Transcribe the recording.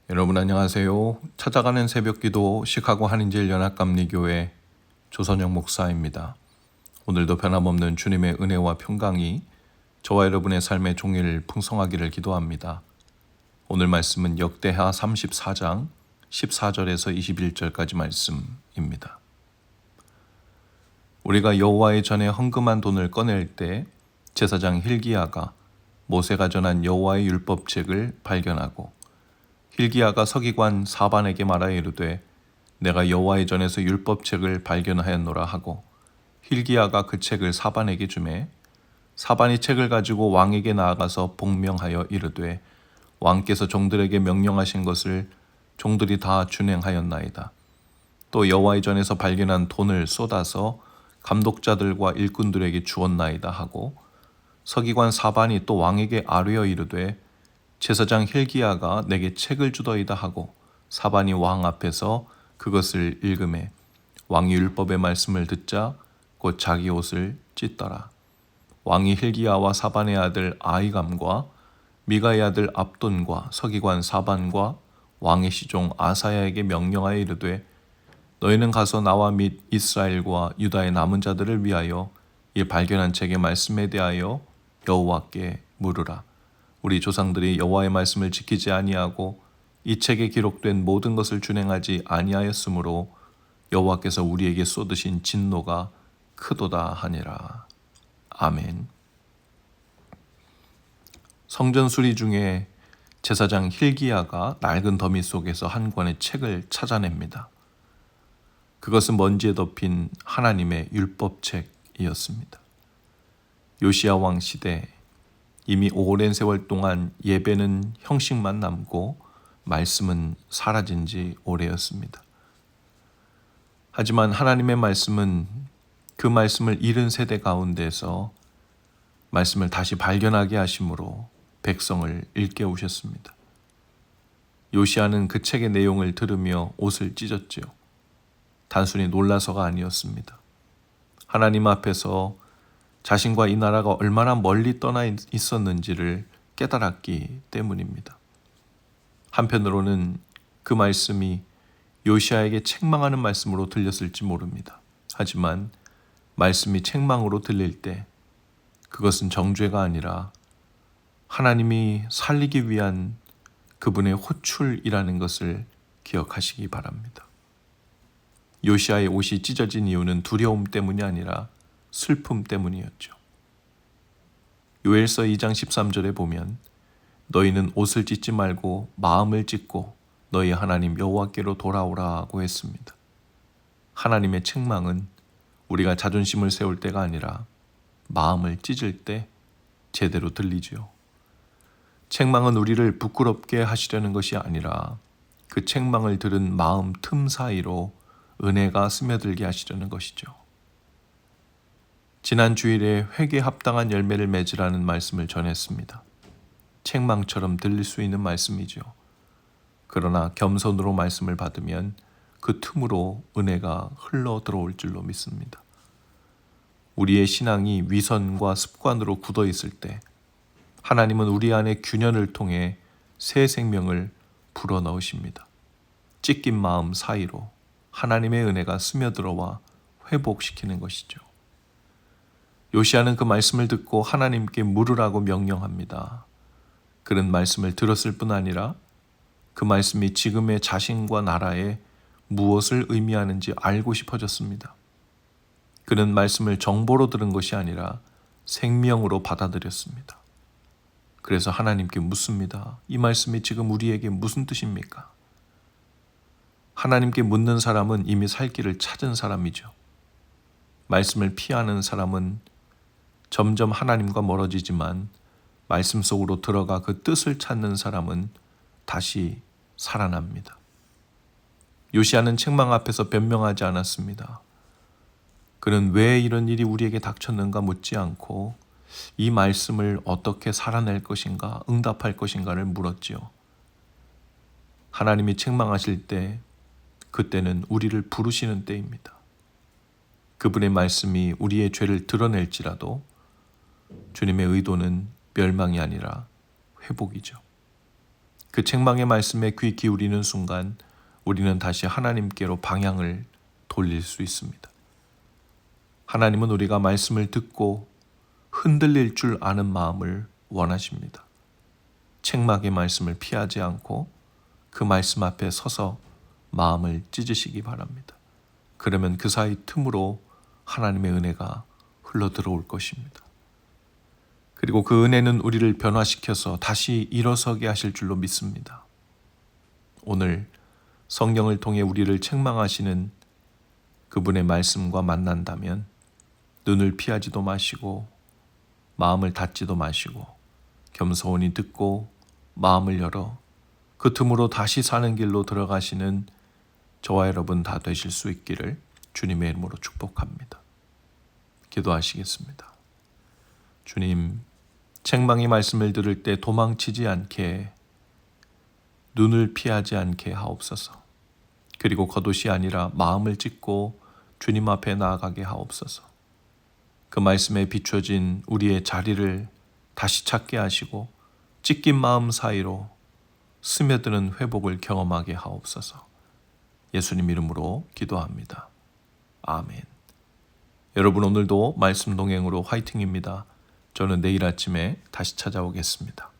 여러분 안녕하세요. 찾아가는 새벽기도 시카고 한인제일연합감리교회 조선영 목사입니다. 오늘도 변함없는 주님의 은혜와 평강이 저와 여러분의 삶의 종일 풍성하기를 기도합니다. 오늘 말씀은 역대하 34장 14절에서 21절까지 말씀입니다. 우리가 여호와의 전에 헌금한 돈을 꺼낼 때 제사장 hil기야가 모세가 전한 여호와의 율법책을 발견하고 hil기야가 서기관 사반에게 말하여 이르되 내가 여호와의 전에서 율법책을 발견하였노라 하고 hil기야가 그 책을 사반에게 주매 사반이 책을 가지고 왕에게 나아가서 복명하여 이르되 왕께서 종들에게 명령하신 것을 종들이 다 준행하였나이다. 또 여호와의 전에서 발견한 돈을 쏟아서 감독자들과 일꾼들에게 주었나이다 하고 서기관 사반이 또 왕에게 아뢰어 이르되 제사장 hil기야가 내게 책을 주더이다 하고 사반이 왕 앞에서 그것을 읽음에 왕이 율법의 말씀을 듣자 곧 자기 옷을 찢더라. 왕이 hil기야와 사반의 아들 아히감과 미가의 아들 압돈과 서기관 사반과 왕의 시종 아사야에게 명령하여 이르되 너희는 가서 나와 및 이스라엘과 유다의 남은 자들을 위하여 이 발견한 책의 말씀에 대하여 여호와께 물으라. 우리 조상들이 여호와의 말씀을 지키지 아니하고 이 책에 기록된 모든 것을 준행하지 아니하였으므로 여호와께서 우리에게 쏟으신 진노가 크도다 하니라. 아멘. 성전 수리 중에 제사장 hil기야가 낡은 더미 속에서 한 권의 책을 찾아냅니다. 그것은 먼지에 덮인 하나님의 율법책이었습니다. 요시야 왕 시대 이미 오랜 세월 동안 예배는 형식만 남고 말씀은 사라진 지 오래였습니다. 하지만 하나님의 말씀은 그 말씀을 잃은 세대 가운데서 말씀을 다시 발견하게 하심으로 백성을 일깨우셨습니다. 요시야는 그 책의 내용을 들으며 옷을 찢었지요. 단순히 놀라서가 아니었습니다. 하나님 앞에서 자신과 이 나라가 얼마나 멀리 떠나 있었는지를 깨달았기 때문입니다. 한편으로는 그 말씀이 요시야에게 책망하는 말씀으로 들렸을지 모릅니다. 하지만 말씀이 책망으로 들릴 때 그것은 정죄가 아니라 하나님이 살리기 위한 그분의 호출이라는 것을 기억하시기 바랍니다. 요시야의 옷이 찢어진 이유는 두려움 때문이 아니라 슬픔 때문이었죠. 요엘서 2장 13절에 보면 너희는 옷을 찢지 말고 마음을 찢고 너희 하나님 여호와께로 돌아오라고 했습니다. 하나님의 책망은 우리가 자존심을 세울 때가 아니라 마음을 찢을 때 제대로 들리죠. 책망은 우리를 부끄럽게 하시려는 것이 아니라 그 책망을 들은 마음 틈 사이로 은혜가 스며들게 하시려는 것이죠. 지난 주일에 회개에 합당한 열매를 맺으라는 말씀을 전했습니다. 책망처럼 들릴 수 있는 말씀이죠. 그러나 겸손으로 말씀을 받으면 그 틈으로 은혜가 흘러 들어올 줄로 믿습니다. 우리의 신앙이 위선과 습관으로 굳어 있을 때 하나님은 우리 안에 균연을 통해 새 생명을 불어넣으십니다. 찢긴 마음 사이로 하나님의 은혜가 스며들어와 회복시키는 것이죠. 요시야는 그 말씀을 듣고 하나님께 물으라고 명령합니다. 그는 말씀을 들었을 뿐 아니라 그 말씀이 지금의 자신과 나라에 무엇을 의미하는지 알고 싶어졌습니다. 그는 말씀을 정보로 들은 것이 아니라 생명으로 받아들였습니다. 그래서 하나님께 묻습니다. 이 말씀이 지금 우리에게 무슨 뜻입니까? 하나님께 묻는 사람은 이미 살 길을 찾은 사람이죠. 말씀을 피하는 사람은 점점 하나님과 멀어지지만 말씀 속으로 들어가 그 뜻을 찾는 사람은 다시 살아납니다. 요시야는 책망 앞에서 변명하지 않았습니다. 그는 왜 이런 일이 우리에게 닥쳤는가 묻지 않고 이 말씀을 어떻게 살아낼 것인가, 응답할 것인가를 물었지요. 하나님이 책망하실 때 그때는 우리를 부르시는 때입니다. 그분의 말씀이 우리의 죄를 드러낼지라도 주님의 의도는 멸망이 아니라 회복이죠. 그 책망의 말씀에 귀 기울이는 순간 우리는 다시 하나님께로 방향을 돌릴 수 있습니다. 하나님은 우리가 말씀을 듣고 흔들릴 줄 아는 마음을 원하십니다. 책망의 말씀을 피하지 않고 그 말씀 앞에 서서 마음을 찢으시기 바랍니다. 그러면 그 사이 틈으로 하나님의 은혜가 흘러 들어올 것입니다. 그리고 그 은혜는 우리를 변화시켜서 다시 일어서게 하실 줄로 믿습니다. 오늘 성령을 통해 우리를 책망하시는 그분의 말씀과 만난다면 눈을 피하지도 마시고 마음을 닫지도 마시고 겸손히 듣고 마음을 열어 그 틈으로 다시 사는 길로 들어가시는 저와 여러분 다 되실 수 있기를 주님의 이름으로 축복합니다. 기도하시겠습니다. 주님, 책망의 말씀을 들을 때 도망치지 않게, 눈을 피하지 않게 하옵소서. 그리고 겉옷이 아니라 마음을 찢고 주님 앞에 나아가게 하옵소서. 그 말씀에 비춰진 우리의 자리를 다시 찾게 하시고 찢긴 마음 사이로 스며드는 회복을 경험하게 하옵소서. 예수님 이름으로 기도합니다. 아멘. 여러분 오늘도 말씀 동행으로 화이팅입니다. 저는 내일 아침에 다시 찾아오겠습니다.